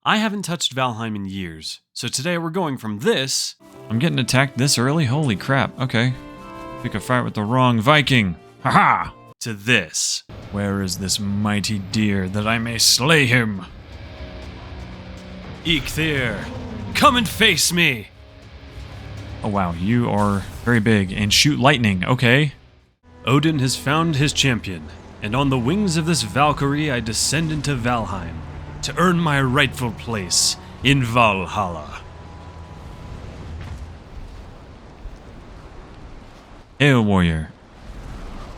I haven't touched Valheim in years, so today we're going from this... I'm getting attacked this early? Holy crap, okay. Pick a fight with the wrong Viking. Haha! To this. Where is this mighty deer that I may slay him? Eikthyr, come and face me! Oh wow, you are very big and shoot lightning, okay. Odin has found his champion, and on the wings of this Valkyrie I descend into Valheim to earn my rightful place in Valhalla. Hail, warrior.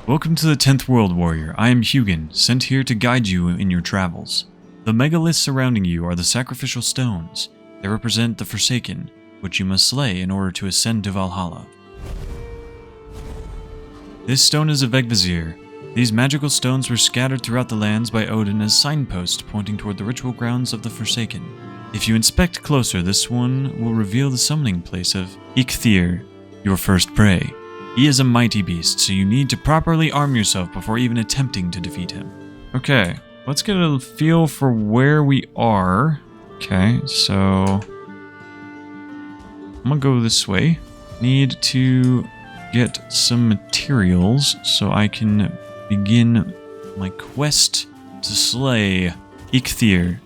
Welcome to the 10th World, warrior. I am Hugin, sent here to guide you in your travels. The megaliths surrounding you are the sacrificial stones. They represent the Forsaken, which you must slay in order to ascend to Valhalla. This stone is a Vegvizir. These magical stones were scattered throughout the lands by Odin as signposts pointing toward the ritual grounds of the Forsaken. If you inspect closer, this one will reveal the summoning place of Eikthyr, your first prey. He is a mighty beast, so you need to properly arm yourself before even attempting to defeat him. Okay, let's get a feel for where we are. Okay, so I'm gonna go this way. Need to get some materials so I can begin my quest to slay Eikthyr.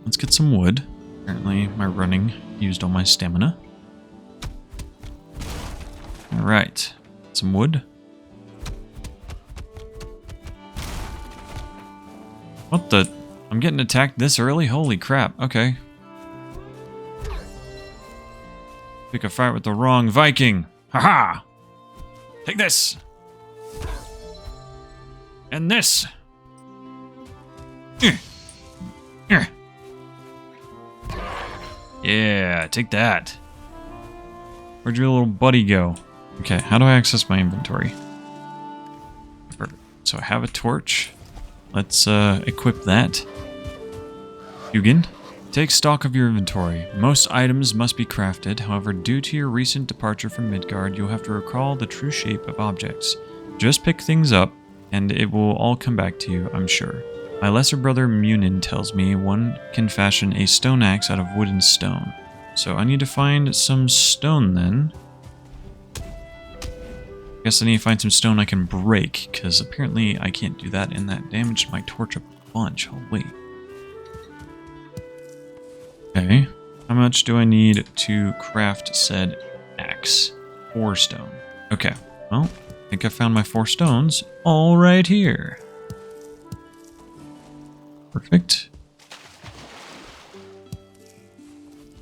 Let's get some wood. Apparently my running used all my stamina. Alright, some wood. What the? I'm getting attacked this early? Holy crap, okay. Pick a fight with the wrong Viking. Haha! Take this! And this! Yeah, take that. Where'd your little buddy go? Okay, how do I access my inventory? Perfect. So I have a torch. Let's equip that. Hugin, take stock of your inventory. Most items must be crafted, however, due to your recent departure from Midgard, you'll have to recall the true shape of objects. Just pick things up, and it will all come back to you, I'm sure. My lesser brother Munin tells me one can fashion a stone axe out of wood and stone. So I need to find some stone then. Guess I need to find some stone I can break, because apparently I can't do that, and that damaged my torch a bunch. Holy. Okay, how much do I need to craft said axe? 4 stone. Okay, well, I think I found my 4 stones all right here. Perfect.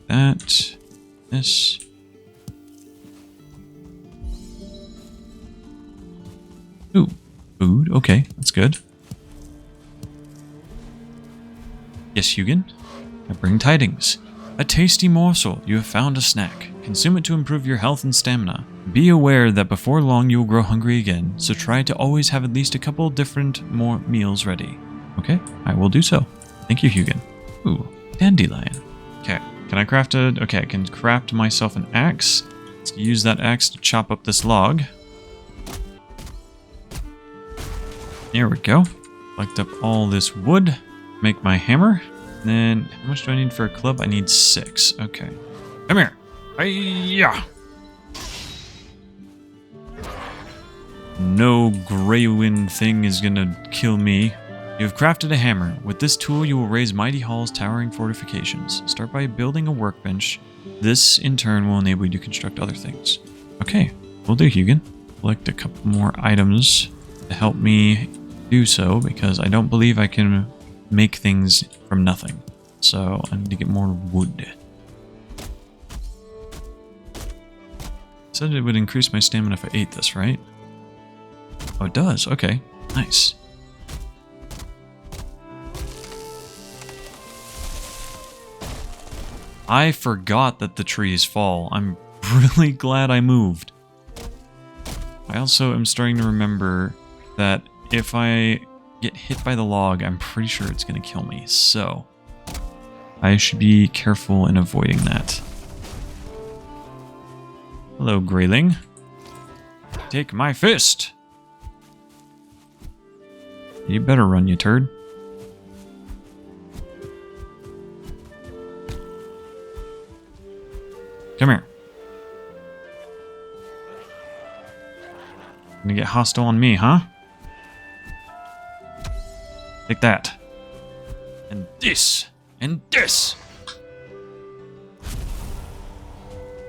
That, this. Ooh, food. Okay, that's good. Yes, Hugin? I bring tidings. A tasty morsel. You have found a snack. Consume it to improve your health and stamina. Be aware that before long you will grow hungry again, so try to always have at least a couple different more meals ready. Okay, I will do so. Thank you, Hugin. Ooh, dandelion. Okay, can I craft a... Okay, I can craft myself an axe. Let's use that axe to chop up this log. There we go. Collect up all this wood. Make my hammer. Then, how much do I need for a club? I need 6. Okay. Come here. Hi-ya! No Greywind thing is gonna kill me. You have crafted a hammer. With this tool, you will raise mighty halls, towering fortifications. Start by building a workbench. This, in turn, will enable you to construct other things. Okay, will do, Hugin. Collect a couple more items to help me do so, because I don't believe I can make things from nothing. So I need to get more wood. Said it would increase my stamina if I ate this, right? Oh, it does. Okay, nice. I forgot that the trees fall. I'm really glad I moved. I also am starting to remember that if I get hit by the log, I'm pretty sure it's going to kill me. So I should be careful in avoiding that. Hello, greyling. Take my fist. You better run, you turd. Come here. Gonna get hostile on me, huh? Take that. And this. And this.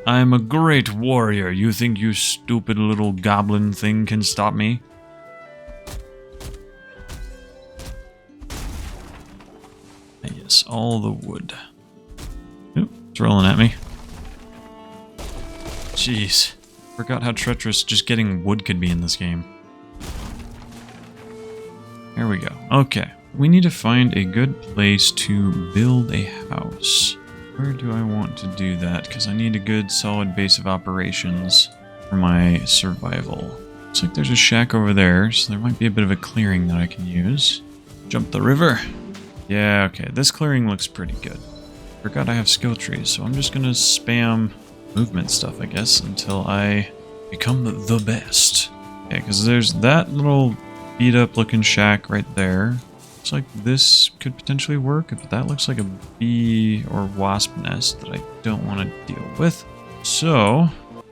I'm a great warrior. You think you stupid little goblin thing can stop me? Yes, all the wood. Oop, it's rolling at me. Jeez. Forgot how treacherous just getting wood could be in this game. There we go. Okay. We need to find a good place to build a house. Where do I want to do that? Because I need a good solid base of operations for my survival. Looks like there's a shack over there, so there might be a bit of a clearing that I can use. Jump the river. Yeah, okay. This clearing looks pretty good. Forgot I have skill trees, so I'm just going to spam movement stuff, I guess, until I become the best. Okay, because there's that little beat up looking shack right there. Looks like this could potentially work, but that looks like a bee or wasp nest that I don't want to deal with. So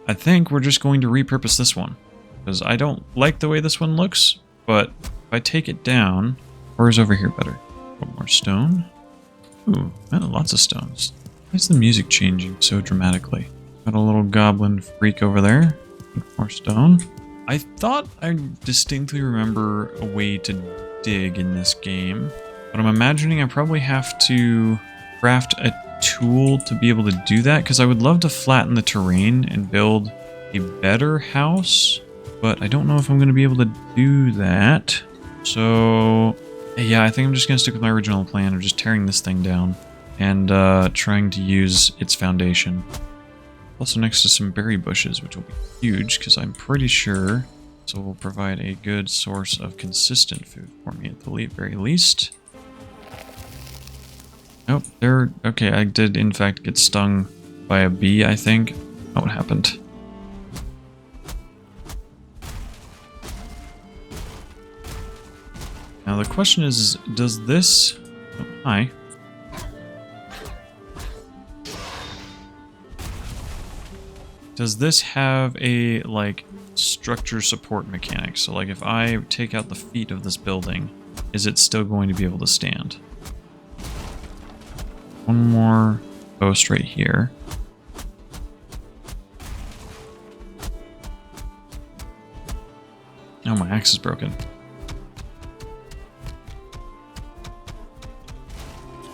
I think we're just going to repurpose this one, because I don't like the way this one looks, but if I take it down, or is over here better? One more stone. Ooh, lots of stones. Why is the music changing so dramatically? Got a little goblin freak over there. More stone. I thought I distinctly remember a way to dig in this game, but I'm imagining I probably have to craft a tool to be able to do that, because I would love to flatten the terrain and build a better house, but I don't know if I'm going to be able to do that. So yeah, I think I'm just going to stick with my original plan of just tearing this thing down and trying to use its foundation. Also next to some berry bushes, which will be huge, because I'm pretty sure this will provide a good source of consistent food for me at the very least. Nope, there. Okay, I did in fact get stung by a bee, I think. Oh, what happened? Now the question is, does this... Oh, hi. Does this have a, like, structure support mechanic? So, like, if I take out the feet of this building, is it still going to be able to stand? One more post right here. Oh, my axe is broken.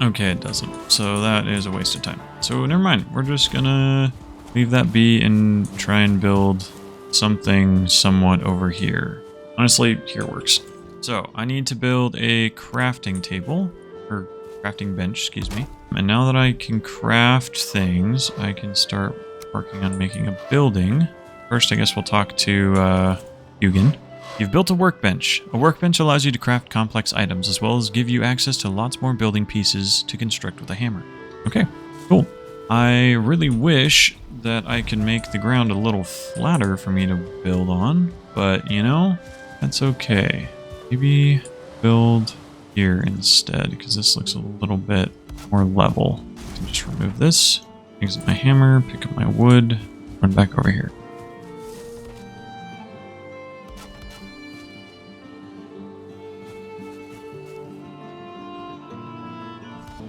Okay, it doesn't. So that is a waste of time. So never mind. We're just gonna leave that be and try and build something somewhat over here. Honestly, here works. So I need to build a crafting table, or crafting bench, excuse me. And now that I can craft things, I can start working on making a building. First, I guess we'll talk to Hugin. You've built a workbench. A workbench allows you to craft complex items, as well as give you access to lots more building pieces to construct with a hammer. Okay, cool. I really wish that I could make the ground a little flatter for me to build on, but you know, that's okay. Maybe build here instead, because this looks a little bit more level. I can just remove this, exit my hammer, pick up my wood, run back over here.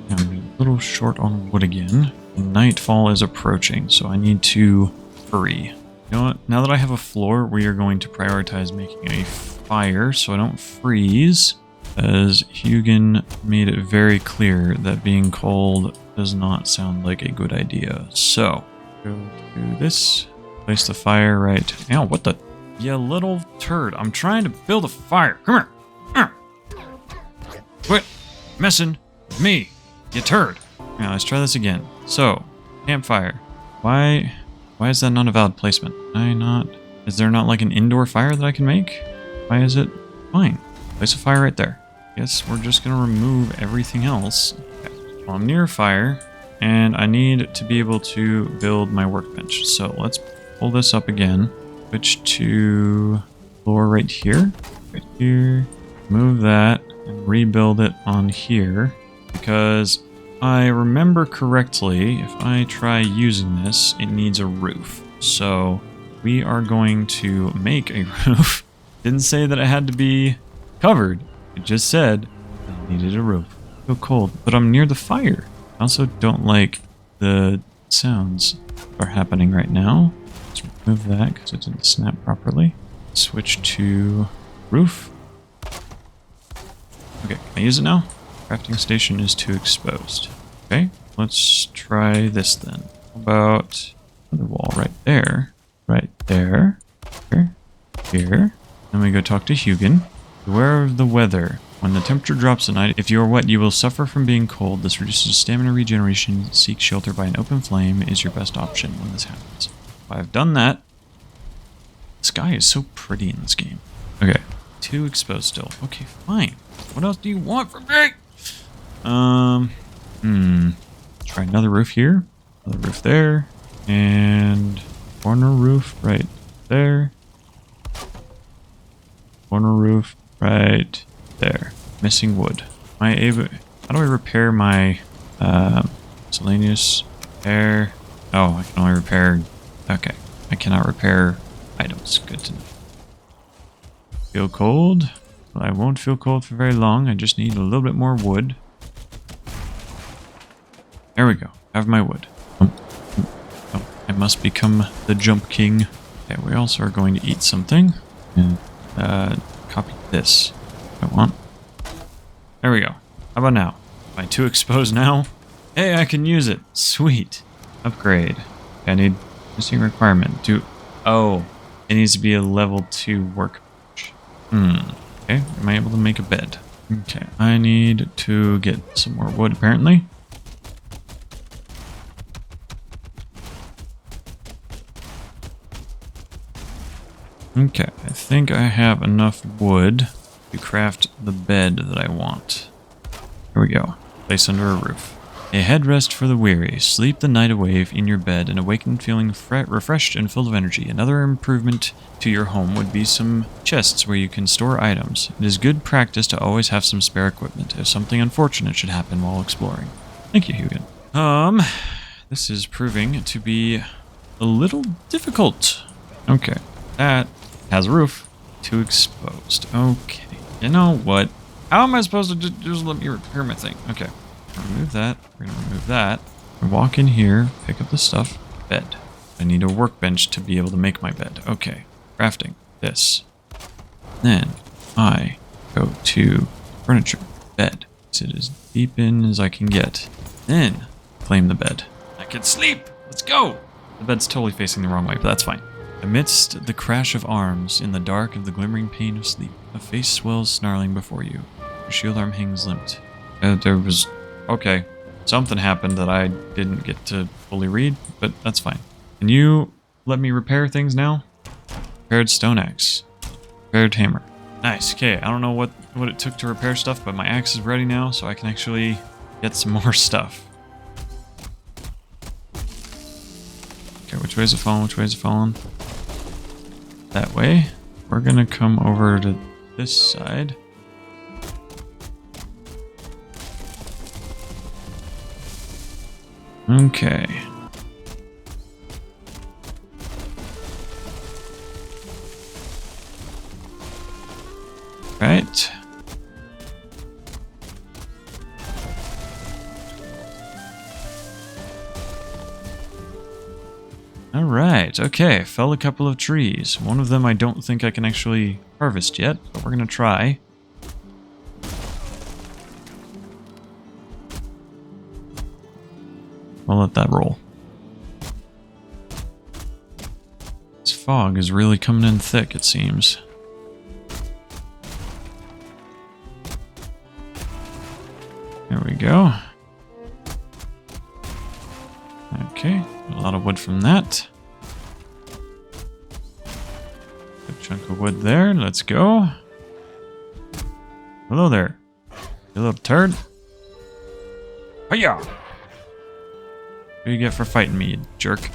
I'm a little short on wood again. Nightfall is approaching, so I need to hurry. You know what? Now that I have a floor, we are going to prioritize making a fire so I don't freeze, as Hugin made it very clear that being cold does not sound like a good idea. So, go to this, place the fire right... Ow, what the... You little turd. I'm trying to build a fire. Come here. Quit messing with me, you turd. Now, let's try this again. So, campfire. Why is that not a valid placement? Is there not like an indoor fire that I can make? Why is it fine? Place a fire right there. Guess we're just gonna remove everything else. Okay. Well, I'm near a fire, and I need to be able to build my workbench. So let's pull this up again. Switch to floor right here. Right here. Move that and rebuild it on here, because I remember correctly, if I try using this, it needs a roof. So we are going to make a roof. Didn't say that it had to be covered. It just said it needed a roof. I feel cold, but I'm near the fire. I also don't like the sounds that are happening right now. Let's remove that because it didn't snap properly. Switch to roof. Okay, can I use it now? Crafting station is too exposed. Okay, let's try this then. How about another wall right there, here. Then we go talk to Hugin. Beware of the weather. When the temperature drops at night, if you are wet, you will suffer from being cold. This reduces stamina regeneration. Seek shelter by an open flame is your best option when this happens. I've done that. The sky is so pretty in this game. Okay, too exposed still. Okay, fine. What else do you want from me? Try another roof here. Another roof there. And corner roof right there. Corner roof right there. Missing wood. Am I able... How do I repair my miscellaneous repair? Oh, I can only repair... Okay. I cannot repair items. Good to know. Feel cold? Well, I won't feel cold for very long. I just need a little bit more wood. There we go. I have my wood. Oh, I must become the jump king. Okay, we also are going to eat something. And copy this. I want. There we go. How about now? Am I too exposed now? Hey, I can use it. Sweet. Upgrade. I need missing requirement. Oh, it needs to be a level 2 workbench. Okay, am I able to make a bed? Okay, I need to get some more wood apparently. Okay, I think I have enough wood to craft the bed that I want. Here we go. Place under a roof. A headrest for the weary. Sleep the night away in your bed and awaken feeling refreshed and full of energy. Another improvement to your home would be some chests where you can store items. It is good practice to always have some spare equipment if something unfortunate should happen while exploring. Thank you, Hugin. This is proving to be a little difficult. Okay, that has a roof. Too exposed. Okay. You know what? How am I supposed to just let me repair my thing? Okay. Remove that. We're going to remove that. Walk in here. Pick up the stuff. Bed. I need a workbench to be able to make my bed. Okay. Crafting. This. Then I go to furniture. Bed. Sit as deep in as I can get. Then claim the bed. I can sleep. Let's go. The bed's totally facing the wrong way, but that's fine. Amidst the crash of arms, in the dark of the glimmering pain of sleep, a face swells snarling before you. Your shield arm hangs limped. There was... Okay. Something happened that I didn't get to fully read, but that's fine. Can you let me repair things now? Repaired stone axe. Repaired hammer. Nice. Okay, I don't know what it took to repair stuff, but my axe is ready now, so I can actually get some more stuff. Okay, which way is it falling? Which way is it falling? That way. We're gonna come over to this side. Okay. Right. Alright, okay, fell a couple of trees. One of them I don't think I can actually harvest yet, but we're gonna try. I'll let that roll. This fog is really coming in thick, it seems. There we go. Okay, a lot of wood from that. Good chunk of wood there. Let's go. Hello there. You little turd. Hiya! What do you get for fighting me, you jerk?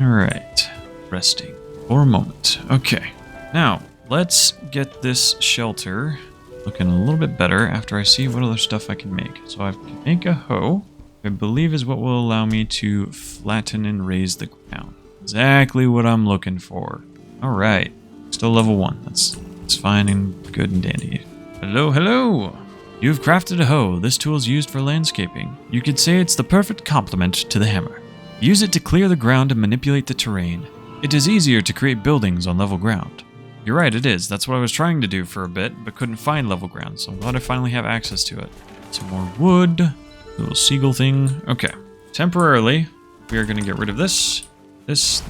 Alright. Resting for a moment. Okay. Now, let's get this shelter looking a little bit better after I see what other stuff I can make. So I can make a hoe, I believe is what will allow me to flatten and raise the ground. Exactly what I'm looking for. Alright, still level 1. That's fine and good and dandy. Hello, hello! You've crafted a hoe. This tool is used for landscaping. You could say it's the perfect complement to the hammer. Use it to clear the ground and manipulate the terrain. It is easier to create buildings on level ground. You're right, it is. That's what I was trying to do for a bit, but couldn't find level ground, so I'm glad I finally have access to it. Some more wood. Little seagull thing. Okay. Temporarily, we are going to get rid of this. This.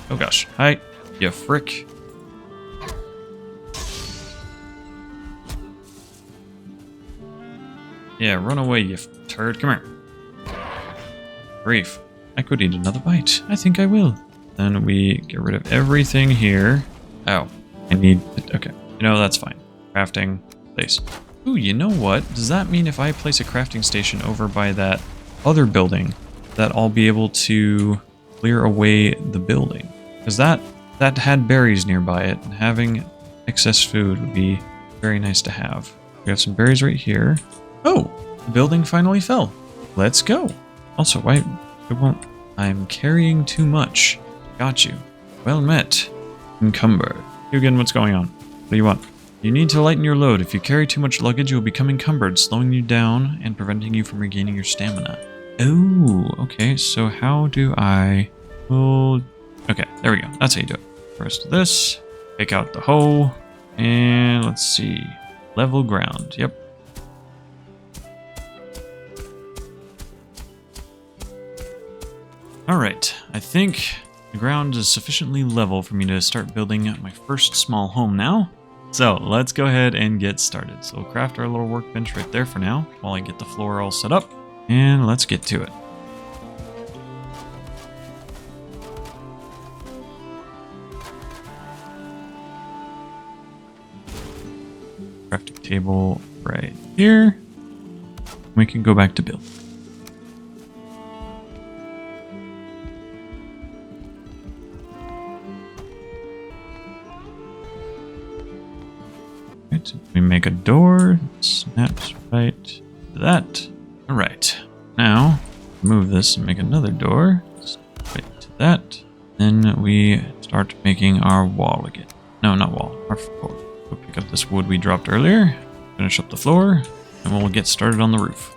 Oh gosh. Hi, you frick. Yeah, run away, you turd. Come here. Grief. I could eat another bite. I think I will. Then we get rid of everything here. Oh, I need... Okay. You know, that's fine. Crafting. Place. Ooh, you know what? Does that mean if I place a crafting station over by that other building, that I'll be able to clear away the building? Because that had berries nearby it, and having excess food would be very nice to have. We have some berries right here. Oh, the building finally fell. Let's go. Also, why it won't... I'm carrying too much. Got you. Well met. Encumbered. Again, what's going on? What do you want? You need to lighten your load. If you carry too much luggage, you will become encumbered, slowing you down and preventing you from regaining your stamina. Oh, okay. So how do I... Well, okay, there we go. That's how you do it. First this. Take out the hoe. And let's see. Level ground. Yep. Alright, I think the ground is sufficiently level for me to start building my first small home now. So let's go ahead and get started. So we'll craft our little workbench right there for now while I get the floor all set up. And let's get to it. Crafting table right here. We can go back to build. We make a door, snaps right to that. Alright, now move this and make another door, right to that. Then we start making our wall again. No, not wall, our floor. We'll pick up this wood we dropped earlier, finish up the floor, and we'll get started on the roof.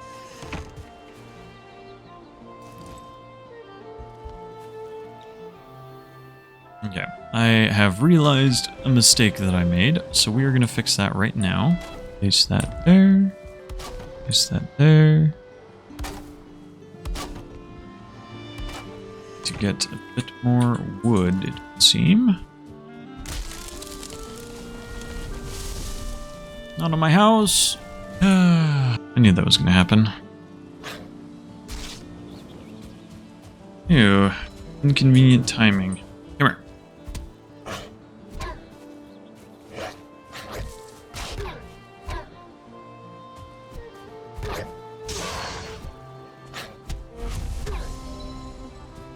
Okay, I have realized a mistake that I made, so we are going to fix that right now. Place that there. Place that there. To get a bit more wood, it would seem. Not on my house. I knew that was going to happen. Ew, inconvenient timing. Come here.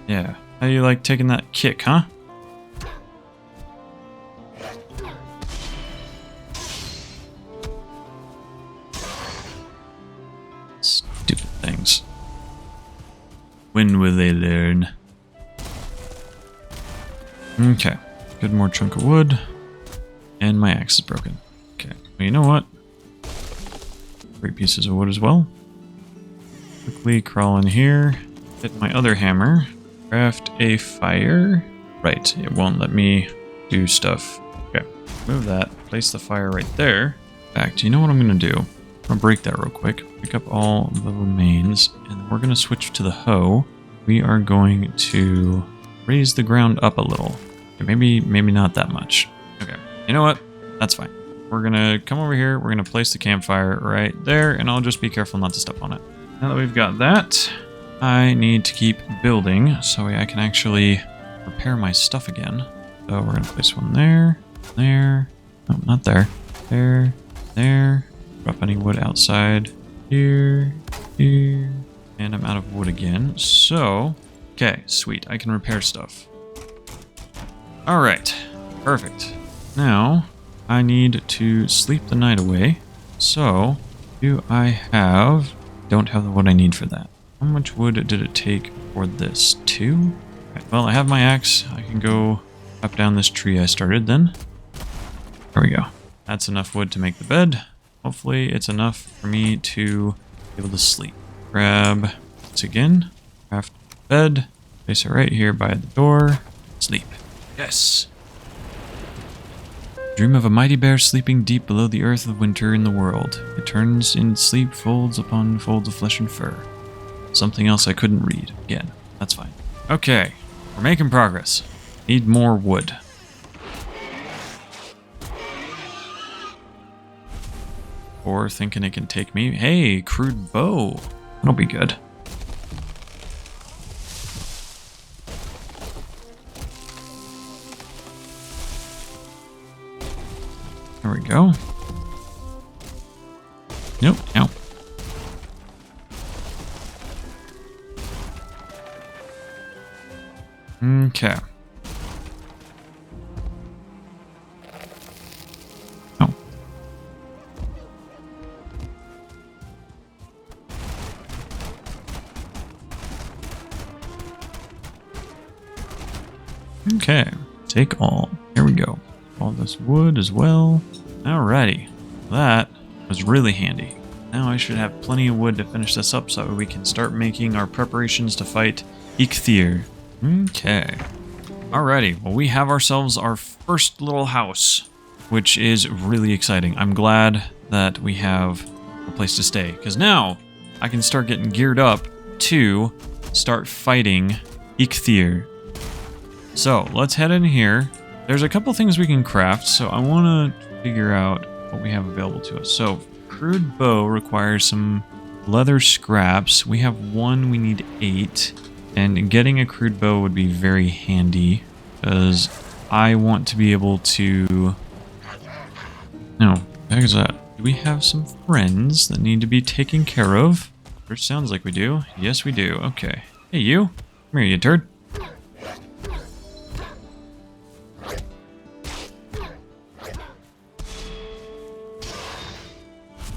Yeah, how do you like taking that kick, huh? Stupid things. When will they learn? Okay, good more chunk of wood. And my axe is broken. Okay, well, you know what? 3 pieces of wood as well. Quickly crawl in here. Hit my other hammer. Craft a fire. Right, it won't let me do stuff. Okay, move that. Place the fire right there. In fact, you know what I'm going to do? I'm going to break that real quick. Pick up all the remains. And we're going to switch to the hoe. We are going to raise the ground up a little. Okay, maybe not that much. Okay, you know what? That's fine. We're going to come over here. We're going to place the campfire right there. And I'll just be careful not to step on it. Now that we've got that, I need to keep building so I can actually repair my stuff again. So we're going to place one there, there, no, not there, there, there. Drop any wood outside, here, here, and I'm out of wood again. So, okay, sweet, I can repair stuff. Alright, perfect. Now, I need to sleep the night away. So, do I have... Don't have the wood I need for that. How much wood did it take for this? 2? Okay, well, I have my axe. I can go up down this tree I started then. There we go. That's enough wood to make the bed. Hopefully it's enough for me to be able to sleep. Grab this again. Craft bed. Place it right here by the door. Sleep. Yes. Dream of a mighty bear sleeping deep below the earth of winter in the world. It turns in sleep folds upon folds of flesh and fur. Something else I couldn't read. Again, that's fine. Okay, we're making progress. Need more wood. Or thinking it can take me. Hey, crude bow. That'll be good. There we go. Nope, no. Okay. Oh. Okay. Take all. Here we go. All this wood as well. Alrighty. That was really handy. Now I should have plenty of wood to finish this up so we can start making our preparations to fight Eikthyr. Okay. Alrighty. Well, we have ourselves our first little house, which is really exciting. I'm glad that we have a place to stay, because now I can start getting geared up to start fighting Eikthyr. So let's head in here. There's a couple things we can craft, so I want to figure out what we have available to us. So, crude bow requires some leather scraps. We have 1, we need 8. And getting a crude bow would be very handy, because I want to be able to... No, what the heck is that? Do we have some friends that need to be taken care of? Sure sounds like we do. Yes, we do. Okay. Hey, you. Come here, you turd.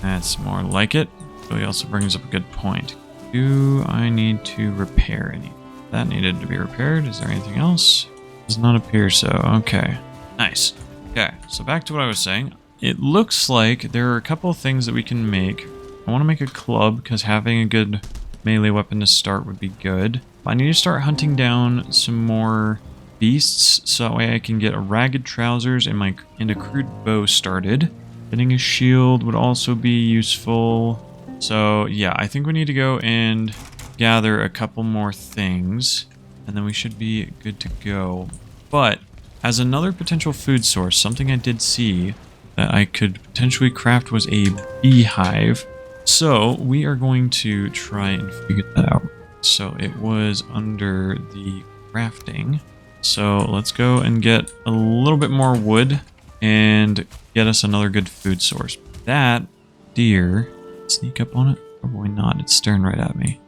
That's more like it. So he also brings up a good point. Do I need to repair any? That needed to be repaired. Is there anything else? Does not appear so. Okay. Nice. Okay, so back to what I was saying. It looks like there are a couple of things that we can make. I want to make a club because having a good melee weapon to start would be good. I need to start hunting down some more beasts so that way I can get a ragged trousers and a crude bow started. Getting a shield would also be useful. So yeah, I think we need to go and gather a couple more things and then we should be good to go. But as another potential food source, something I did see that I could potentially craft was a beehive. So we are going to try and figure that out. So it was under the crafting. So let's go and get a little bit more wood and get us another good food source. That deer, sneak up on it? Probably not, it's staring right at me.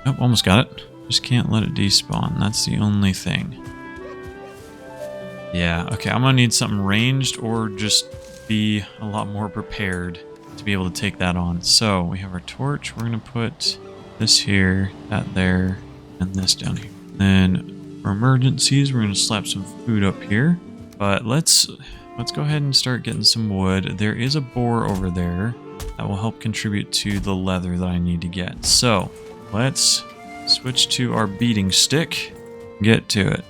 Oh, almost got it. Just can't let it despawn, that's the only thing. Yeah, okay, I'm gonna need something ranged or just be a lot more prepared to be able to take that on. So we have our torch. We're going to put this here, that there, and this down here. Then for emergencies, we're going to slap some food up here. But let's go ahead and start getting some wood. There is a boar over there that will help contribute to the leather that I need to get. So let's switch to our beating stick. Get to it.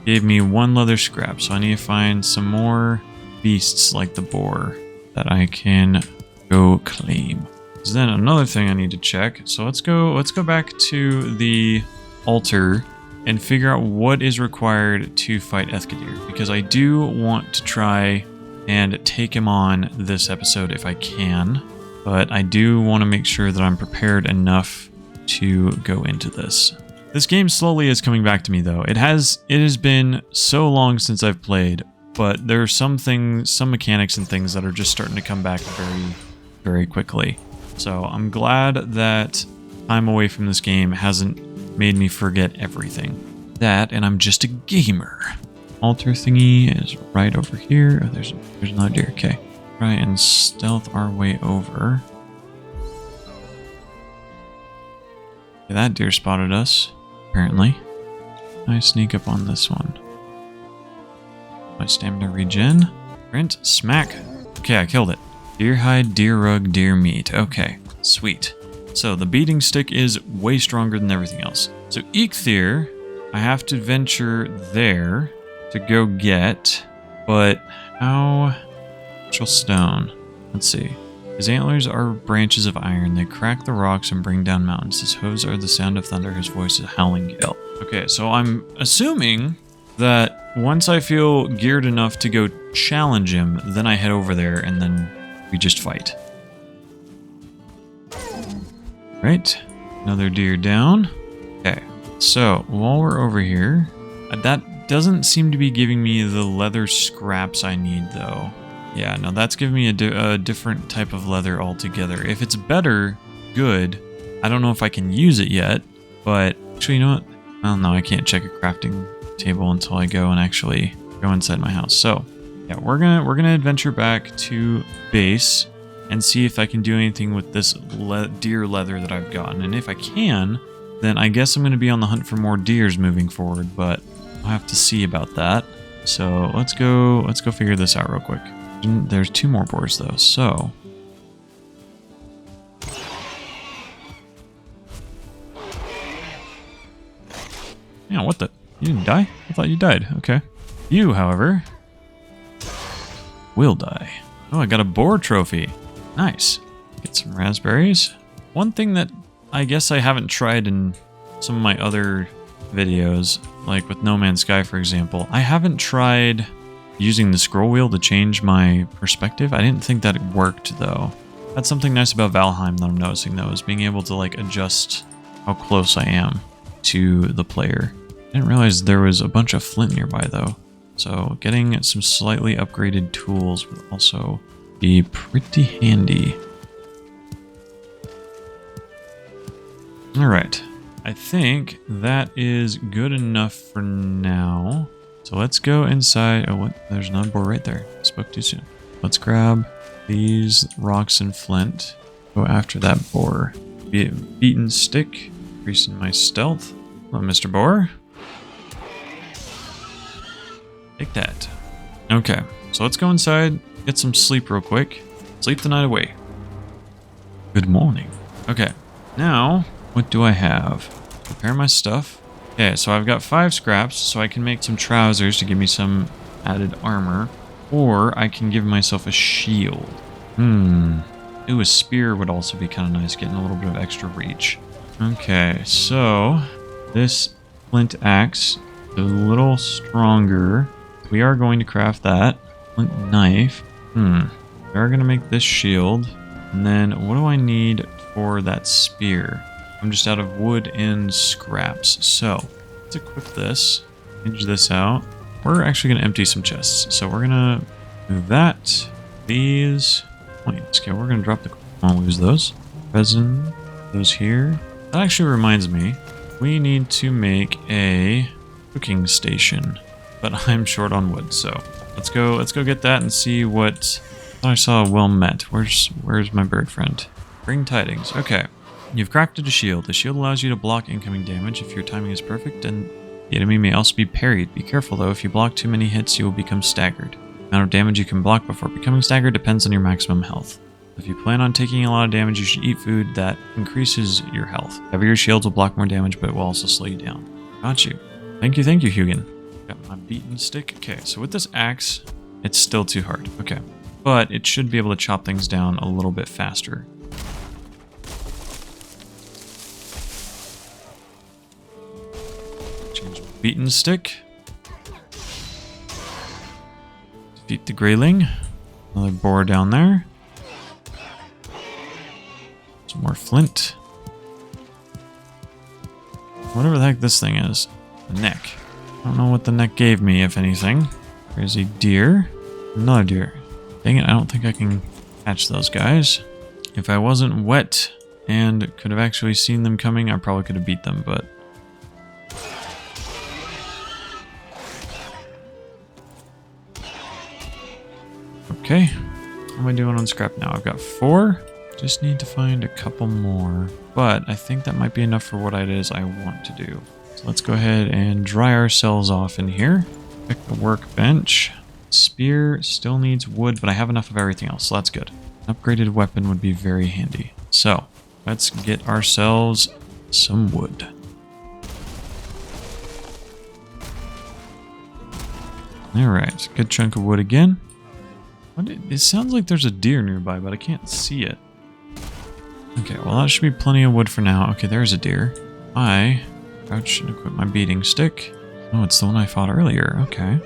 Gave me 1 leather scrap, so I need to find some more beasts like the boar that I can go claim. So then another thing I need to check. So let's go back to the altar and figure out what is required to fight Eikthyr, because I do want to try and take him on this episode if I can, but I do want to make sure that I'm prepared enough to go into this. This game slowly is coming back to me though. It has been so long since I've played. but there are some things, some mechanics and things that are just starting to come back very, very quickly. So I'm glad that time away from this game hasn't made me forget everything. That, and I'm just a gamer. Altar thingy is right over here. Oh, there's another deer. Okay. Try and stealth our way over. Okay, that deer spotted us, apparently. I sneak up on this one. My stamina regen. Print, smack. Okay, I killed it. Deer hide, deer rug, deer meat. Okay, sweet. So the beating stick is way stronger than everything else. So Eikthyr, I have to venture there to go get, but how? Natural stone. Let's see. His antlers are branches of iron. They crack the rocks and bring down mountains. His hooves are the sound of thunder. His voice is a howling gale. Okay, so I'm assuming that once I feel geared enough to go challenge him, then I head over there and then we just fight. Right, another deer down. Okay, so while we're over here, that doesn't seem to be giving me the leather scraps I need though. Yeah, no, that's giving me a different type of leather altogether. If it's better, good. I don't know if I can use it yet, but actually, you know what? Well, no, I can't check a crafting table until I go and actually go inside my house. So, yeah, we're gonna adventure back to base and see if I can do anything with this deer leather that I've gotten. And if I can, then I guess I'm gonna be on the hunt for more deers moving forward. But I'll have to see about that. So let's go figure this out real quick. There's 2 more boars though, so yeah, what the? You didn't die? I thought you died. Okay. You, however, will die. Oh, I got a boar trophy. Nice. Get some raspberries. One thing that I guess I haven't tried in some of my other videos, like with No Man's Sky, for example, I haven't tried using the scroll wheel to change my perspective. I didn't think that it worked though. That's something nice about Valheim that I'm noticing though, is being able to like adjust how close I am to the player. I didn't realize there was a bunch of flint nearby though. So getting some slightly upgraded tools would also be pretty handy. Alright, I think that is good enough for now. So let's go inside. Oh, what? There's another boar right there. Spoke too soon. Let's grab these rocks and flint. Go after that boar. Beaten stick. Increasing my stealth. Hello, Mr. Boar. Take that. Okay, so let's go inside. Get some sleep real quick. Sleep the night away. Good morning. Okay, now what do I have? Prepare my stuff. Okay, so I've got 5 scraps, so I can make some trousers to give me some added armor. Or I can give myself a shield. Ooh, a spear would also be kind of nice, getting a little bit of extra reach. Okay, so this flint axe is a little stronger. We are going to craft that. Flint knife. We are going to make this shield. And then what do I need for that spear? I'm just out of wood and scraps. So let's equip this. Change this out. We're actually going to empty some chests. So we're going to do that. These points. Okay, we're going to drop the... I'll lose those. Resin. Those here. That actually reminds me. We need to make a cooking station. But I'm short on wood, so let's go get that and see what... I saw well met. Where's my bird friend? Bring tidings. Okay. You've crafted a shield. The shield allows you to block incoming damage if your timing is perfect, and the enemy may also be parried. Be careful though, if you block too many hits, you will become staggered. The amount of damage you can block before becoming staggered depends on your maximum health. If you plan on taking a lot of damage, you should eat food that increases your health. Heavier shields will block more damage, but it will also slow you down. Got you. Thank you, Hugin. Got my beaten stick. Okay, so with this axe, it's still too hard. Okay. But it should be able to chop things down a little bit faster. Change my beaten stick. Defeat the greyling. Another boar down there. Some more flint. Whatever the heck this thing is. The neck. I don't know what the neck gave me, if anything. There's a deer. Another deer. Dang it, I don't think I can catch those guys. If I wasn't wet and could have actually seen them coming, I probably could have beat them, but... Okay. How am I doing on scrap now? I've got 4. Just need to find a couple more. But I think that might be enough for what it is I want to do. So let's go ahead and dry ourselves off in here. Pick the workbench. Spear still needs wood, but I have enough of everything else, so that's good. An upgraded weapon would be very handy. So, let's get ourselves some wood. Alright, good chunk of wood again. It sounds like there's a deer nearby, but I can't see it. Okay, well that should be plenty of wood for now. Okay, there's a deer. I crouch and equip my beating stick. Oh, it's the one I fought earlier. Okay.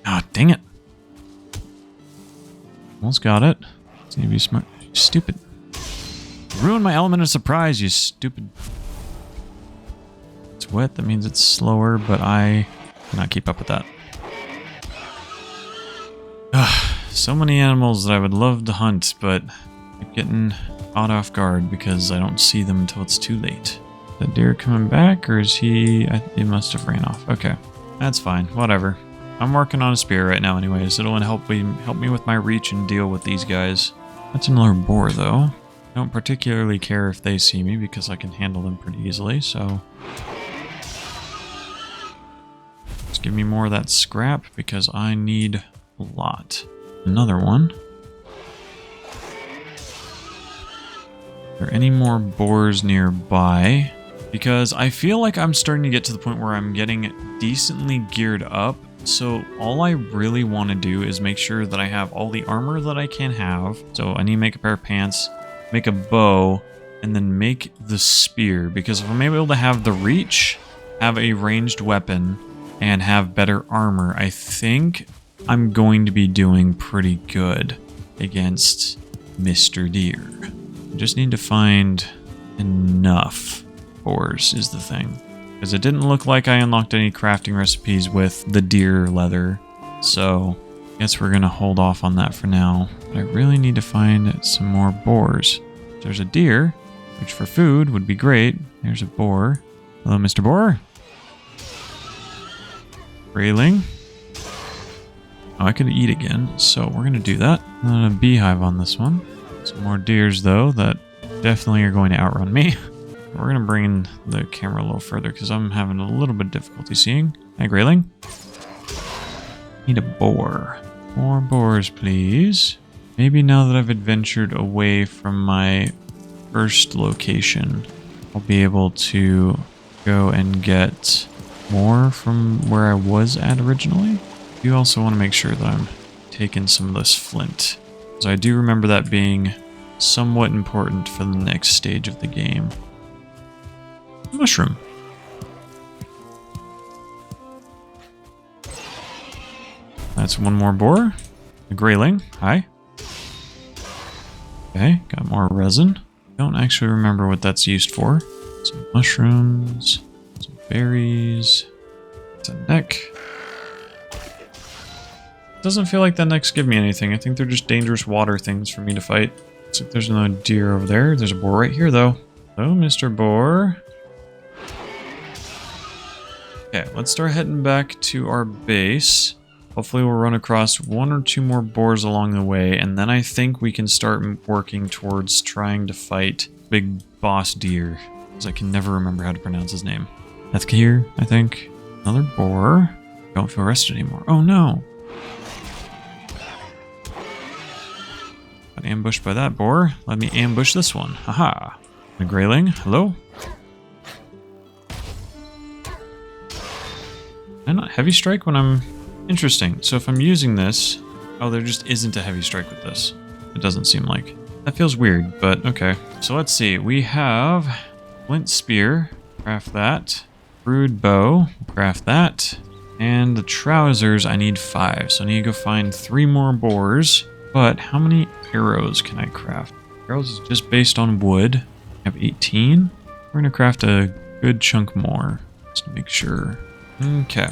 Ah, dang it. Almost got it. Just need to be smart. You stupid. Ruined my element of surprise, you stupid. It's wet, that means it's slower, but I cannot keep up with that. So many animals that I would love to hunt, but I'm getting caught off guard because I don't see them until it's too late. Is that deer coming back, or is he... He must have ran off. Okay, that's fine. Whatever. I'm working on a spear right now anyways. It'll help me with my reach and deal with these guys. That's another boar, though. I don't particularly care if they see me because I can handle them pretty easily, so... Just give me more of that scrap because I need a lot. Another one. Are there any more boars nearby? Because I feel like I'm starting to get to the point where I'm getting decently geared up. So all I really want to do is make sure that I have all the armor that I can have. So I need to make a pair of pants, make a bow, and then make the spear. Because if I'm able to have the reach, have a ranged weapon, and have better armor, I think I'm going to be doing pretty good against Mr. Deer. I just need to find enough boars is the thing. Because it didn't look like I unlocked any crafting recipes with the deer leather. So I guess we're going to hold off on that for now. But I really need to find some more boars. There's a deer, which for food would be great. There's a boar. Hello, Mr. Boar. Grayling. Oh, I could eat again, so we're going to do that. And a beehive on this one. Some more deers, though, that definitely are going to outrun me. We're going to bring in the camera a little further because I'm having a little bit of difficulty seeing. Hi, Grayling. Need a boar. More boars, please. Maybe now that I've adventured away from my first location, I'll be able to go and get more from where I was at originally. I do also want to make sure that I'm taking some of this flint, because I do remember that being somewhat important for the next stage of the game. Mushroom. That's one more boar. A grayling. Hi. Okay, got more resin. Don't actually remember what that's used for. Some mushrooms, some berries. It's a neck. Doesn't feel like the necks give me anything. I think they're just dangerous water things for me to fight. Looks like there's another deer over there. There's a boar right here, though. Hello, Mr. Boar. Okay, let's start heading back to our base. Hopefully we'll run across 1 or 2 more boars along the way, and then I think we can start working towards trying to fight Big Boss Deer, because I can never remember how to pronounce his name. Eikthyr, I think. Another boar. Don't feel rested anymore. Oh no! Got ambushed by that boar. Let me ambush this one. Haha. A grayling. Hello? Can I not heavy strike when I'm... Interesting. So if I'm using this... Oh, there just isn't a heavy strike with this. It doesn't seem like. That feels weird, but okay. So let's see. We have flint spear. Craft that. Brood bow. Craft that. And the trousers, I need 5. So I need to go find 3 more boars. But how many arrows can I craft? Arrows is just based on wood. I have 18. We're going to craft a good chunk more. Just to make sure. Okay.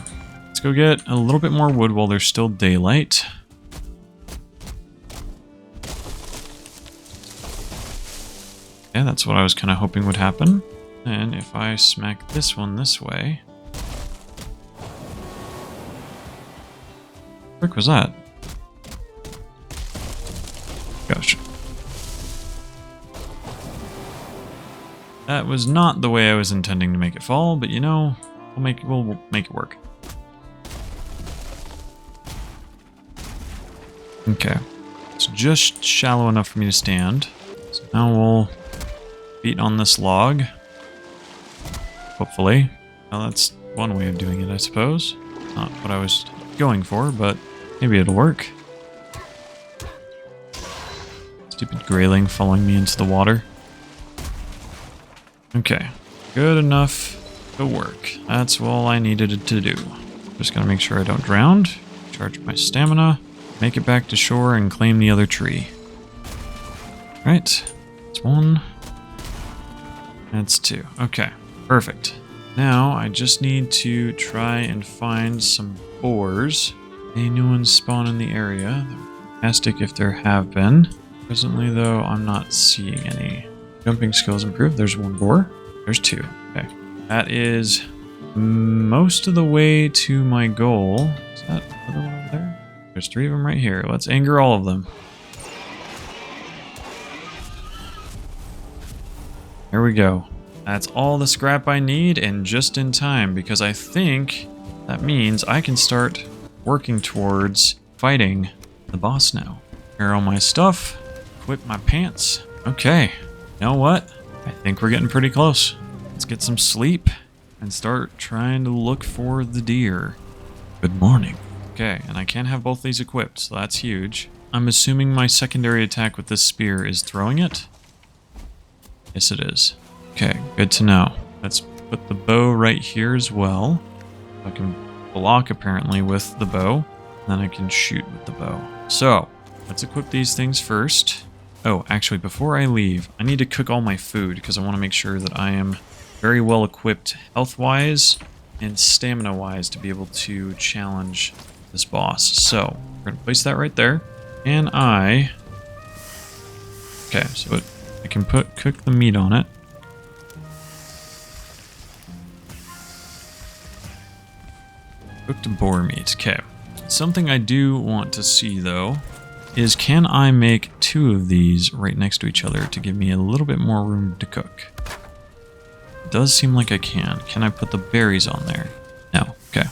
Let's go get a little bit more wood while there's still daylight. Yeah, that's what I was kind of hoping would happen. And if I smack this one this way... What the frick was that? Gosh. That was not the way I was intending to make it fall, but you know, we'll make it work. Okay. It's just shallow enough for me to stand. So now we'll beat on this log. Hopefully. Well, that's one way of doing it, I suppose. Not what I was going for, but maybe it'll work. Stupid grayling following me into the water. Okay. Good enough to work. That's all I needed it to do. Just gotta make sure I don't drown. Charge my stamina. Make it back to shore and claim the other tree. Right. That's one. That's two. Okay. Perfect. Now I just need to try and find some boars. Any new ones spawn in the area? Fantastic if there have been. Presently though, I'm not seeing any. Jumping skills improved. There's one boar. There's two. Okay. That is most of the way to my goal. Is that another one over there? There's three of them right here. Let's anger all of them. There we go. That's all the scrap I need, and just in time, because I think that means I can start working towards fighting the boss now. Here are all my stuff. Equip my pants. Okay. You know what? I think we're getting pretty close. Let's get some sleep and start trying to look for the deer. Good morning. Okay, and I can have both these equipped, so that's huge. I'm assuming my secondary attack with this spear is throwing it. Yes, it is. Okay, good to know. Let's put the bow right here as well. I can block apparently with the bow, and then I can shoot with the bow. So, let's equip these things first. Oh, actually, before I leave, I need to cook all my food because I want to make sure that I am very well equipped health-wise and stamina-wise to be able to challenge this boss. So, we're going to place that right there. And okay, so I can cook the meat on it. Cooked boar meat. Okay. Something I do want to see, though, is can I make two of these right next to each other to give me a little bit more room to cook? It does seem like I can. Can I put the berries on there? No. Okay.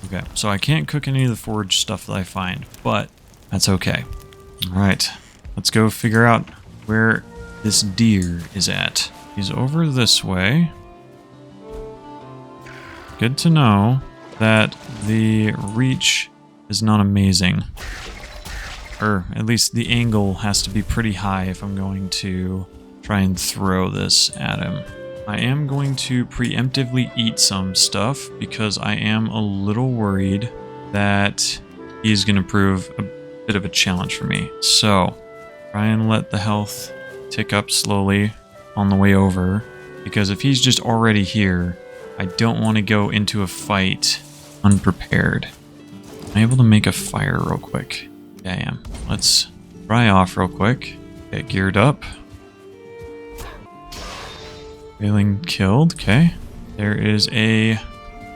Okay, so I can't cook any of the foraged stuff that I find, but that's okay. Alright, let's go figure out where this deer is at. He's over this way. Good to know that the reach is not amazing. Or at least the angle has to be pretty high if I'm going to try and throw this at him. I am going to preemptively eat some stuff because I am a little worried that he's going to prove a bit of a challenge for me. So, try and let the health tick up slowly on the way over, because if he's just already here, I don't want to go into a fight unprepared. Am I able to make a fire real quick? Yeah, I am. Let's dry off real quick. Get geared up. Grayling killed. Okay. There is a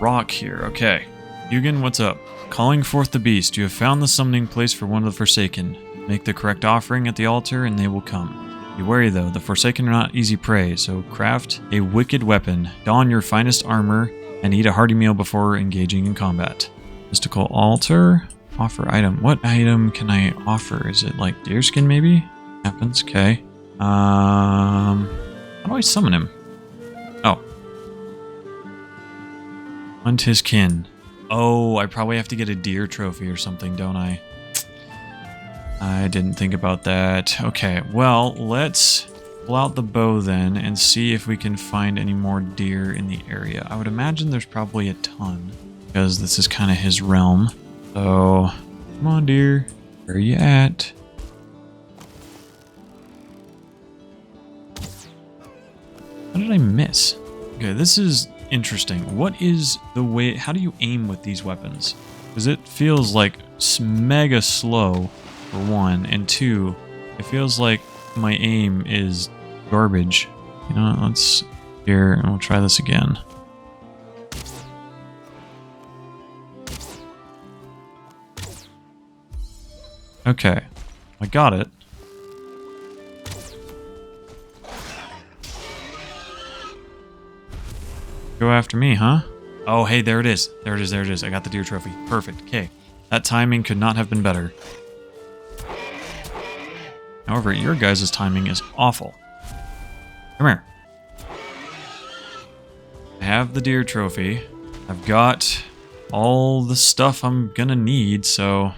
rock here. Okay. Hugin, what's up? Calling forth the beast. You have found the summoning place for one of the Forsaken. Make the correct offering at the altar and they will come. Be wary though, the Forsaken are not easy prey, so craft a wicked weapon, don your finest armor, and eat a hearty meal before engaging in combat. Mystical altar. Offer item. What item can I offer? Is it like deerskin maybe? Happens. Okay. How do I summon him? Oh. Hunt his kin. Oh, I probably have to get a deer trophy or something, don't I? I didn't think about that. Okay, well, let's pull out the bow then and see if we can find any more deer in the area. I would imagine there's probably a ton, because this is kind of his realm. So, come on, deer. Where are you at? How did I miss? Okay, this is interesting. What is the way... How do you aim with these weapons? Because it feels like mega slow, for one. And two, it feels like my aim is garbage. You know what? Let's... Here, and we'll try this again. Okay. I got it. Go after me, huh? Oh, hey, there it is. There it is, there it is. I got the deer trophy. Perfect. Okay. That timing could not have been better. However, your guys' timing is awful. Come here. I have the deer trophy. I've got all the stuff I'm gonna need, so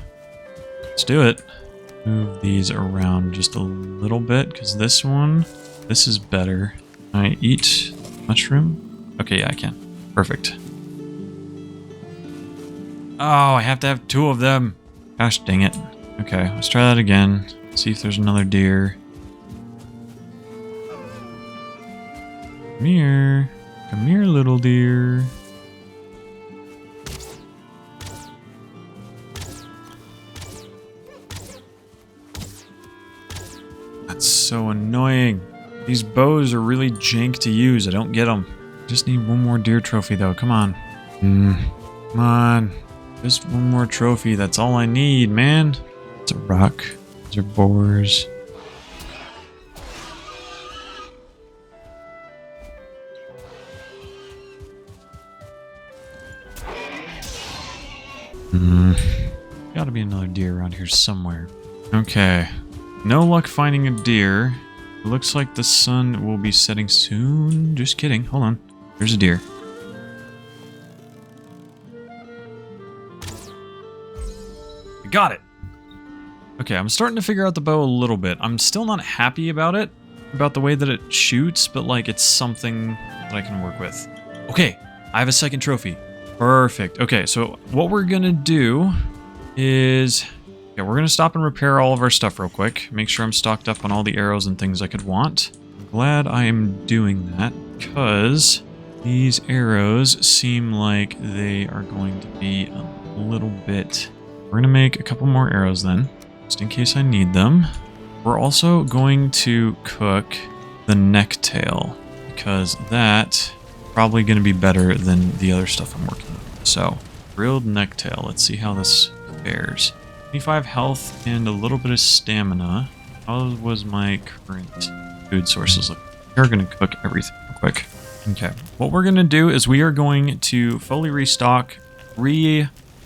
let's do it. Move these around just a little bit, because this is better. Can I eat mushroom? Okay, yeah, I can. Perfect. Oh, I have to have 2 of them. Gosh dang it. Okay, let's try that again. See if there's another deer. Come here. Come here, little deer. That's so annoying. These bows are really jank to use. I don't get them. Just need one more deer trophy, though. Come on. Come on. Just one more trophy. That's all I need, man. It's a rock. These are boars. Gotta be another deer around here somewhere. Okay. No luck finding a deer. It looks like the sun will be setting soon. Just kidding. Hold on. There's a deer. I got it. Okay, I'm starting to figure out the bow a little bit. I'm still not happy about it, about the way that it shoots, but like it's something that I can work with. Okay, I have a second trophy. Perfect. Okay, so what we're gonna do is... Yeah, we're gonna stop and repair all of our stuff real quick. Make sure I'm stocked up on all the arrows and things I could want. I'm glad I am doing that, because these arrows seem like they are going to be a little bit... We're gonna make a couple more arrows then, just in case I need them. We're also going to cook the necktail, because that probably gonna be better than the other stuff I'm working on. So, grilled necktail. Let's see how this fares. 25 health and a little bit of stamina. How was my current food sources look? We're gonna cook everything real quick. Okay, what we're gonna do is we are going to fully restock,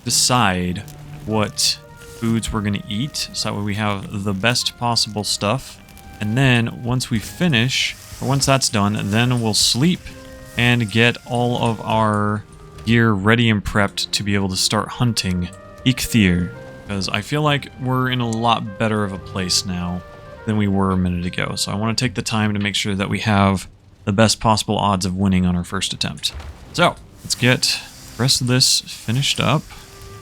decide what foods we're gonna eat, so that way we have the best possible stuff. And then once we finish, or once that's done, then we'll sleep and get all of our gear ready and prepped to be able to start hunting Eikthyr. Because I feel like we're in a lot better of a place now than we were a minute ago. So I want to take the time to make sure that we have the best possible odds of winning on our first attempt. So, let's get the rest of this finished up.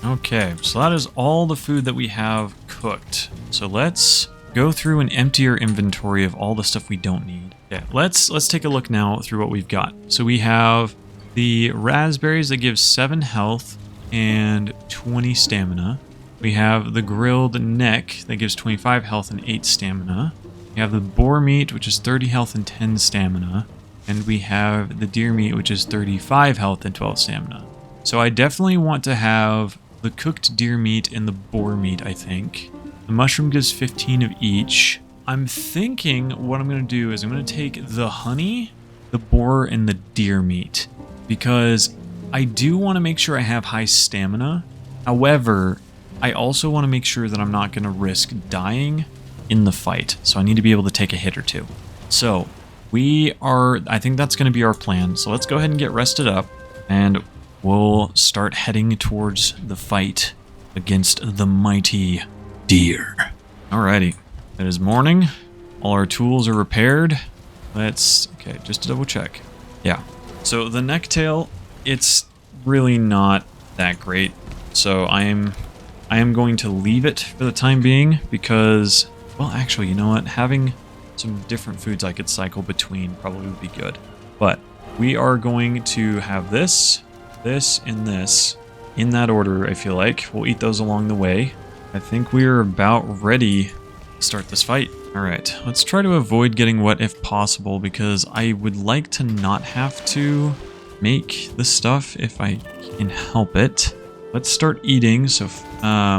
Okay, so that is all the food that we have cooked. So let's go through and empty our inventory of all the stuff we don't need. Okay, let's take a look now through what we've got. So we have the raspberries that give 7 health and 20 stamina. We have the grilled neck that gives 25 health and 8 stamina. We have the boar meat, which is 30 health and 10 stamina. And we have the deer meat, which is 35 health and 12 stamina. So I definitely want to have the cooked deer meat and the boar meat, I think. The mushroom gives 15 of each. I'm thinking what I'm going to do is I'm going to take the honey, the boar, and the deer meat. Because I do want to make sure I have high stamina. However, I also want to make sure that I'm not going to risk dying in the fight. So I need to be able to take a hit or two. So I think that's going to be our plan. So let's go ahead and get rested up. And we'll start heading towards the fight against the mighty deer. Alrighty. It is morning. All our tools are repaired. Okay, just to double check. Yeah. So the necktail, it's really not that great. So I am going to leave it for the time being because, well, actually, you know what? Having some different foods I could cycle between probably would be good. But we are going to have this, this, and this in that order, I feel like. We'll eat those along the way. I think we are about ready to start this fight. All right, let's try to avoid getting wet if possible, because I would like to not have to make the stuff if I can help it. Let's start eating. So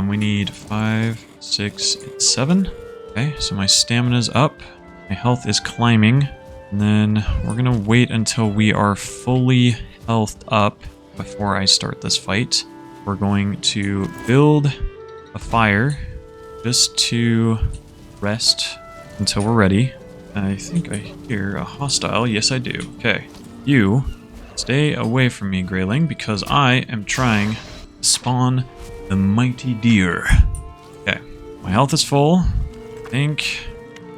we need 5, 6, and 7. Okay, so my stamina's up. My health is climbing. And then we're gonna wait until we are fully healthed up before I start this fight. We're going to build a fire just to rest until we're ready. I think I hear a hostile. Yes, I do. Okay. You stay away from me, greyling, because I am trying to spawn the mighty deer. Okay. My health is full. I think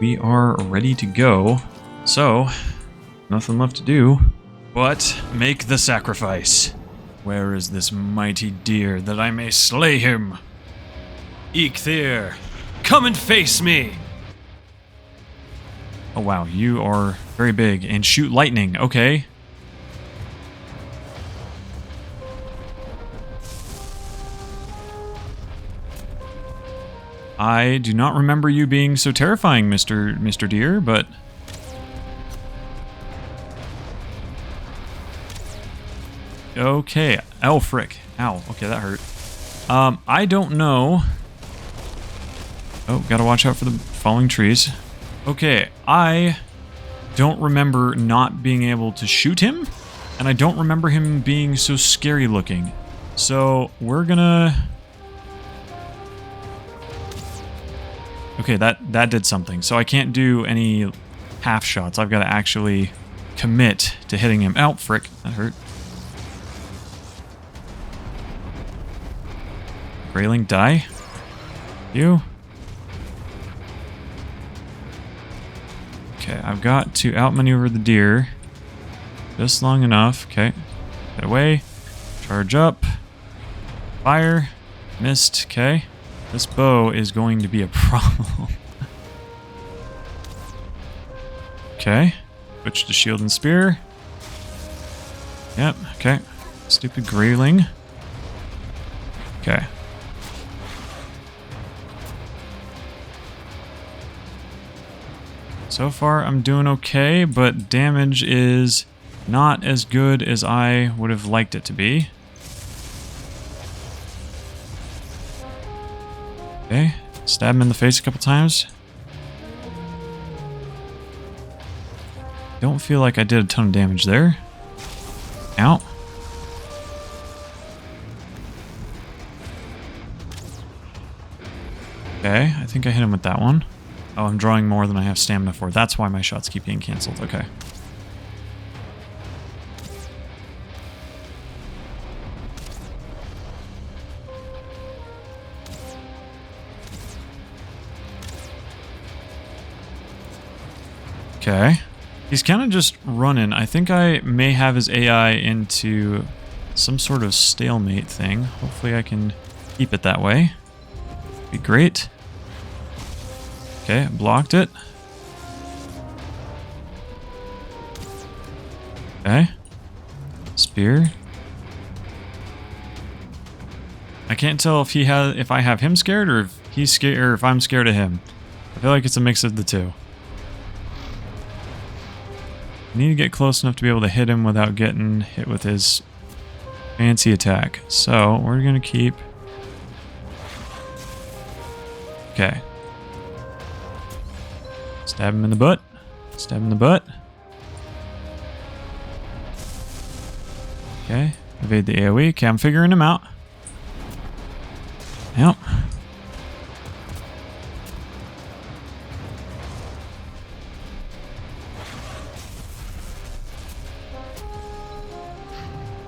we are ready to go. So, nothing left to do but make the sacrifice. Where is this mighty deer that I may slay him? Eikthyr, come and face me! Oh wow, you are very big and shoot lightning, okay. I do not remember you being so terrifying, Mr. Deer, but... Okay. Oh, frick. Ow. Okay, that hurt. I don't know. Oh, gotta watch out for the falling trees. Okay, I don't remember not being able to shoot him, and I don't remember him being so scary looking. So, we're gonna... Okay, that did something. So I can't do any half shots. I've got to actually commit to hitting him. Ow, frick. That hurt. Greyling, die. You. Okay, I've got to outmaneuver the deer. Just long enough. Okay. Get away. Charge up. Fire. Missed. Okay. This bow is going to be a problem. Okay. Switch to shield and spear. Yep. Okay. Stupid greyling. Okay. So far, I'm doing okay, but damage is not as good as I would have liked it to be. Okay, stab him in the face a couple times. Don't feel like I did a ton of damage there. Ow. Okay, I think I hit him with that one. Oh, I'm drawing more than I have stamina for. That's why my shots keep being canceled. Okay. Okay. He's kind of just running. I think I may have his AI into some sort of stalemate thing. Hopefully I can keep it that way. Be great. Okay, blocked it. Okay. Spear. I can't tell if I have him scared or if he's scared or if I'm scared of him. I feel like it's a mix of the two. I need to get close enough to be able to hit him without getting hit with his fancy attack. So, we're gonna keep... Okay. Stab him in the butt. Stab him in the butt. Okay. Evade the AoE. Okay, I'm figuring him out. Yep.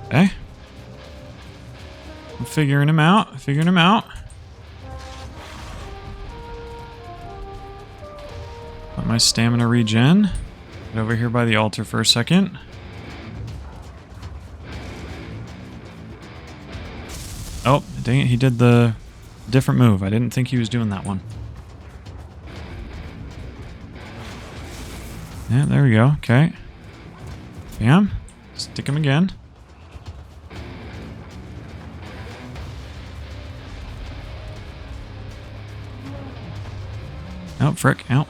Okay. I'm figuring him out. Figuring him out. Let my stamina regen. Get over here by the altar for a second. Oh, dang it, he did the different move. I didn't think he was doing that one. Yeah, there we go. Okay. Bam. Stick him again. Oh, frick. Ow.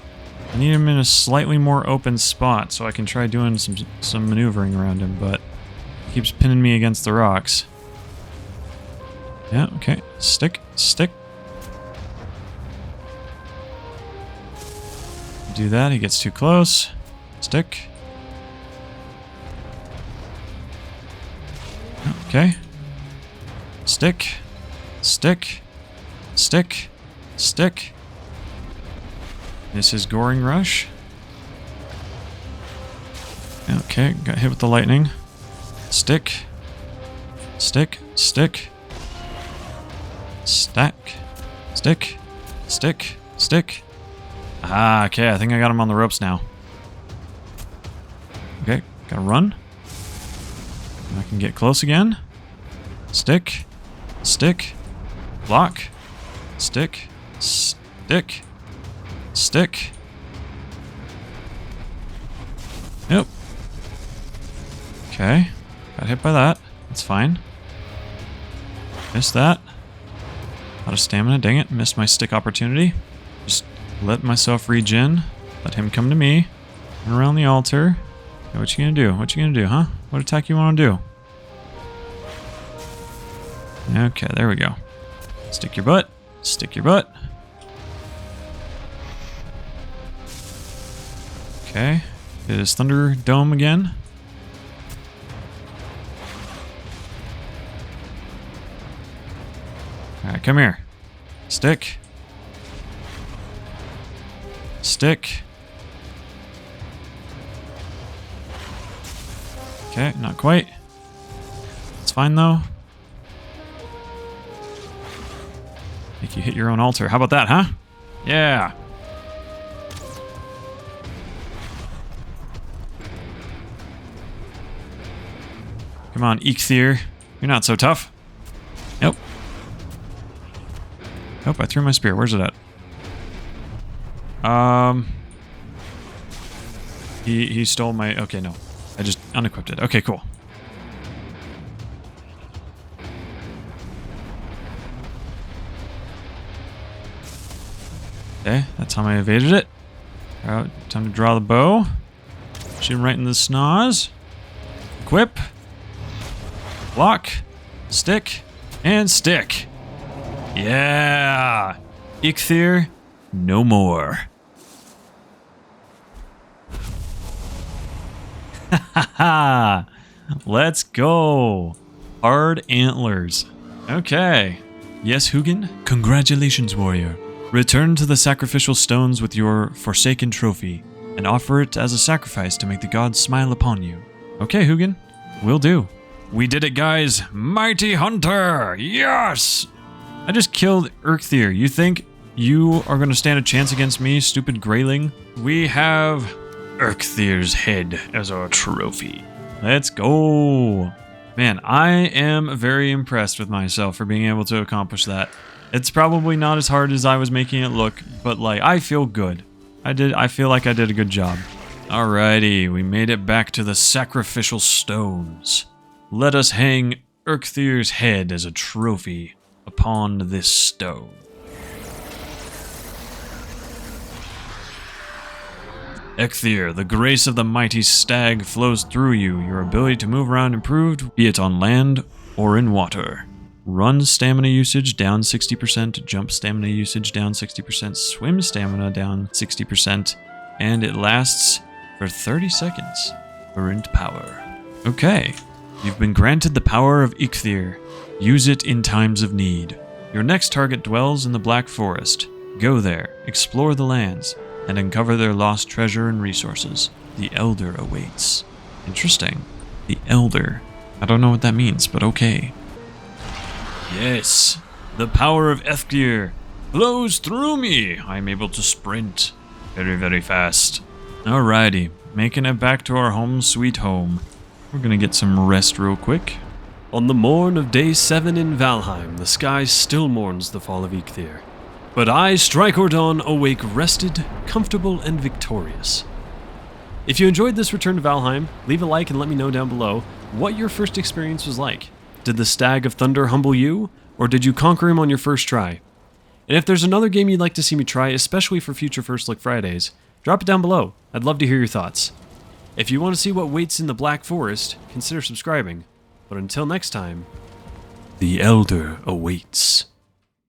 I need him in a slightly more open spot so I can try doing some maneuvering around him, but he keeps pinning me against the rocks. Yeah, okay. Stick. Do that, he gets too close. Stick. Okay. Stick. This is Goring Rush. Okay, got hit with the lightning. Stick. Stack. Stick. Ah, okay, I think I got him on the ropes now. Okay, gotta run. I can get close again. Stick. Block. Stick. Nope. Okay. Got hit by that. That's fine. Missed that. Out of stamina. Dang it. Missed my stick opportunity. Just let myself regen. Let him come to me. Run around the altar. Okay, what you gonna do? Huh? What attack you want to do? Okay, there we go. Stick your butt. Okay. It is Thunder Dome again. Alright, come here. Stick. Okay, not quite. It's fine though. Make you hit your own altar. How about that, huh? Yeah. Come on, Eikthyr. You're not so tough. Nope. Nope, I threw my spear. Where's it at? He stole my... Okay, no. I just unequipped it. Okay, cool. Okay, that's how I evaded it. Alright, time to draw the bow. Shoot him right in the snaz. Equip. Block. Stick. And stick. Yeah! Eikthyr, no more. Ha! Let's go. Hard antlers. Okay. Yes, Hugin? Congratulations, warrior. Return to the sacrificial stones with your forsaken trophy, and offer it as a sacrifice to make the gods smile upon you. Okay, Hugin. Will do. We did it, guys. Mighty Hunter! Yes! I just killed Eikthyr. You think you are going to stand a chance against me, stupid greyling? We have Eikthyrs head as our trophy. Let's go. Man, I am very impressed with myself for being able to accomplish that. It's probably not as hard as I was making it look, but like, I feel good. I feel like I did a good job. Alrighty, we made it back to the sacrificial stones. Let us hang Eikthyrs head as a trophy upon this stone. Eikthyr, the grace of the mighty stag flows through you. Your ability to move around improved, be it on land or in water. Run stamina usage down 60%, jump stamina usage down 60%, swim stamina down 60%, and it lasts for 30 seconds. Current power. Okay, you've been granted the power of Eikthyr. Use it in times of need. Your next target dwells in the Black Forest. Go there, explore the lands, and uncover their lost treasure and resources. The Elder awaits. Interesting. The Elder. I don't know what that means, but okay. Yes, the power of Eikthyr flows through me. I'm able to sprint very, very fast. Alrighty, making it back to our home sweet home. We're gonna get some rest real quick. On the morn of day 7 in Valheim, the sky still mourns the fall of Eikthyr. But I, StrikorDawn, awake rested, comfortable, and victorious. If you enjoyed this return to Valheim, leave a like and let me know down below. what your first experience was like. Did the Stag of Thunder humble you, or did you conquer him on your first try? And if there's another game you'd like to see me try, especially for future First Look Fridays, drop it down below. I'd love to hear your thoughts. If you want to see what waits in the Black Forest, consider subscribing. But until next time, the Elder awaits.